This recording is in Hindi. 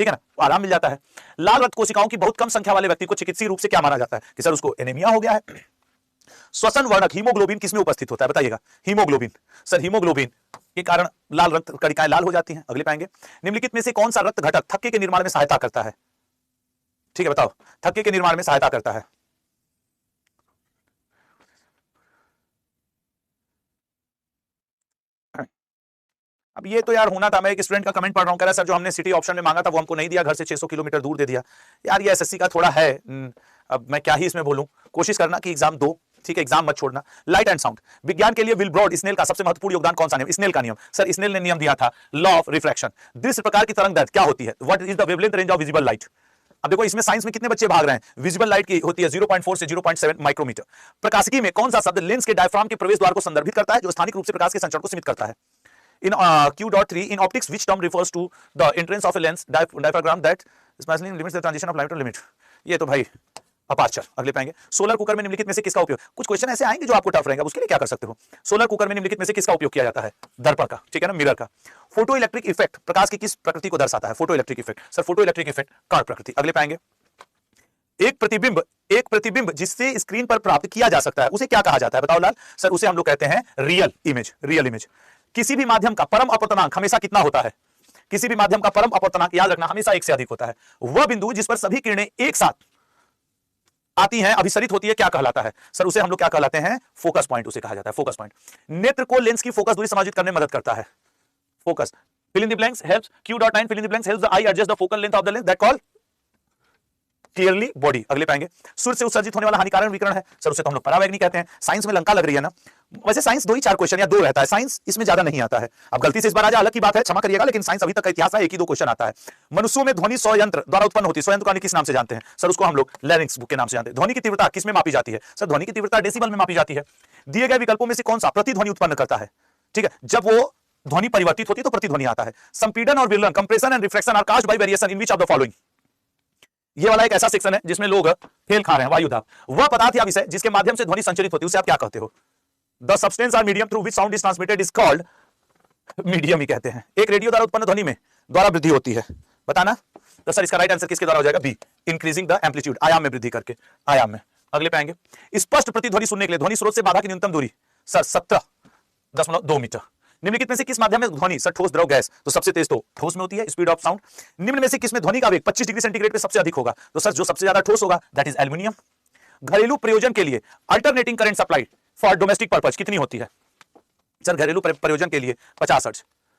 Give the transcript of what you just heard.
ठीक है ना, तो आराम मिल जाता है। लाल रक्त कोशिकाओं की बहुत कम संख्या वाले व्यक्ति को चिकित्सीय रूप से क्या माना जाता है कि सर उसको एनीमिया हो गया है। श्वसन वर्णक हीमोग्लोबिन किसमें उपस्थित होता है बताइएगा, हीमोग्लोबिन। सर हीमोग्लोबिन के कारण लाल रक्त कणिकाएं लाल हो जाती हैं। अगले पाएंगे, निम्नलिखित में से कौन सा रक्त घटक थक्के के निर्माण में सहायता करता है, ठीक है बताओ, थक्के के निर्माण में सहायता करता है। अब ये तो यार होना था, मैं एक स्टूडेंट का कमेंट पढ़ रहा हूं, कह रहा है सर जो हमने सिटी ऑप्शन में मांगा था वो हमको नहीं दिया, घर से 600 किलोमीटर दूर दे दिया। यार ये एसएससी का थोड़ा है, अब मैं क्या ही इसमें बोलूं, कोशिश करना कि एग्जाम दो, ठीक है, एग्जाम मत छोड़ना। लाइट एंड साउंड, विज्ञान के लिए विल ब्रॉड स्नेल का सबसे महत्वपूर्ण योगदान कौन सा नियम, स्नेल का नियम। सर स्नेल ने नियम दिया था लॉ ऑफ रिफ्रैक्शन। दृश्य प्रकार की तरंग दैर्ध्य क्या होती है, what is the wavelength range of visible light. अब देखो इसमें साइंस में कितने बच्चे भाग रहे हैं, विजिबल लाइट की होती है 0.4 से 0.7 माइक्रोमीटर। प्रकाशिकी में कौन सा शब्द लेंस के डायफ्राम के प्रवेश द्वार को संदर्भित करता है, जो स्थानिक रूप से प्रकाश के संचरण को सीमित करता है। In Q.3 in optics, which term refers to the entrance of a lens diaphragm that specially limits the transition of light to limit। ये तो भाई अपार्चर। अगले पाएंगे, सोलर कुकर में निम्नलिखित में से किसका उपयोग, कुछ क्वेश्चन ऐसे आएंगे जो आपको टफ रहेंगे, उसके लिए क्या कर सकते हो। सोलर कुकर में निम्नलिखित में से किसका उपयोग किया जाता है, दर्पण का, ठीक है ना, मिरर का। फोटो इलेक्ट्रिक इफेक्ट प्रकाश की किस प्रकृति को दर्शाता है, photo electric effect. Sir photo electric effect कार्य प्रकृति। अगले पाएंगे, एक प्रतिबिंब जिससे स्क्रीन पर प्राप्त किया जा सकता है उसे क्या कहा जाता है बताओ लाल। सर उसे हम लोग कहते हैं रियल इमेज, रियल इमेज। किसी भी माध्यम का परम अपवर्तनांक हमेशा कितना होता है, किसी भी माध्यम का परम अपवर्तनांक याद रखना हमेशा 1 से अधिक होता है। वह बिंदु जिस पर सभी किरणें एक साथ आती हैं, अभिसरित होती है, क्या कहलाता है। सर उसे हम लोग क्या कहलाते हैं, फोकस पॉइंट उसे कहा जाता है, फोकस पॉइंट। नेत्र को लेंस की फोकस दूरी समायोजित करने में मदद करता है, focus. fill in the blanks helps Q.9 fill in the blanks helps the eye adjust the focal length of the lens that call clearly body. अगले पाएंगे, सूर्य से उत्सर्जित होने वाला हानिकारक विकिरण है, सर उसे तो हम लोग परावैंगनी कहते हैं। साइंस में लंका लग रही है ना, वैसे साइंस 2 ही 4 क्वेश्चन या 2 रहता है, साइंस इसमें ज्यादा नहीं आता है। अब गलती से इस बार आ जाए अलग की बात है, क्षमा करिएगा, लेकिन साइंस अभी तक का इतिहास है 1 ही 2 क्वेश्चन आता है। मनुष्यों में ध्वनि स्वयंत्र द्वारा उत्पन्न होती है, स्वयंत्र को किस नाम से जानते हैं, सर उसको हम लोग लैरिंक्स के नाम से जानते हैं। ध्वनि की तीव्रता किस में मापी जाती है, सर ध्वनि की तीव्रता डेसिबल में मापी जाती है। दिए गए विकल्पों में से कौन सा प्रतिध्वनि उत्पन्न करता है, ठीक है, जब वो ध्वनि परिवर्तित होती है तो प्रतिध्वनि आता है। संपीड़न और विलयन, compression and refraction are caused by variation in which of the following. ये वाला एक ऐसा सेक्शन है जिसमें लोग फेल खा रहे हैं, वायुदाब। वह पदार्थ या विषय जिसके माध्यम से ध्वनि संचरित होती है उसे आप क्या कहते हो। द सब्सटेंस और medium through which sound is transmitted is called, medium ही कहते हैं। एक रेडियो द्वारा उत्पन्न ध्वनि में द्वारा वृद्धि होती है, बताना। तो सर इसका राइट आंसर किसके द्वारा हो जाएगा, बी, इंक्रीजिंग द एम्पलीट्यूड, आयाम में वृद्धि करके, आयाम में। अगले पे आएंगे, स्पष्ट प्रतिध्वनि सुनने के लिए ध्वनि स्रोत से बाधा की न्यूनतम दूरी, सर 17.2 मीटर। निम्नलिखित में से किस माध्यम में ध्वनि, सर ठोस द्रव गैस, तो सबसे तेज तो ठोस में होती है, स्पीड ऑफ साउंड। निम्न में से किसमें ध्वनि का वेग 25 डिग्री सेंटीग्रेड पे सबसे अधिक होगा, तो सर जो सबसे ज्यादा ठोस होगा दैट इज एल्यूमिनियम। घरेलू प्रयोजन के लिए alternating current supply for domestic purpose कितनी होती है, सर घरेलू प्रयोजन के लिए 50 हर्ट्ज।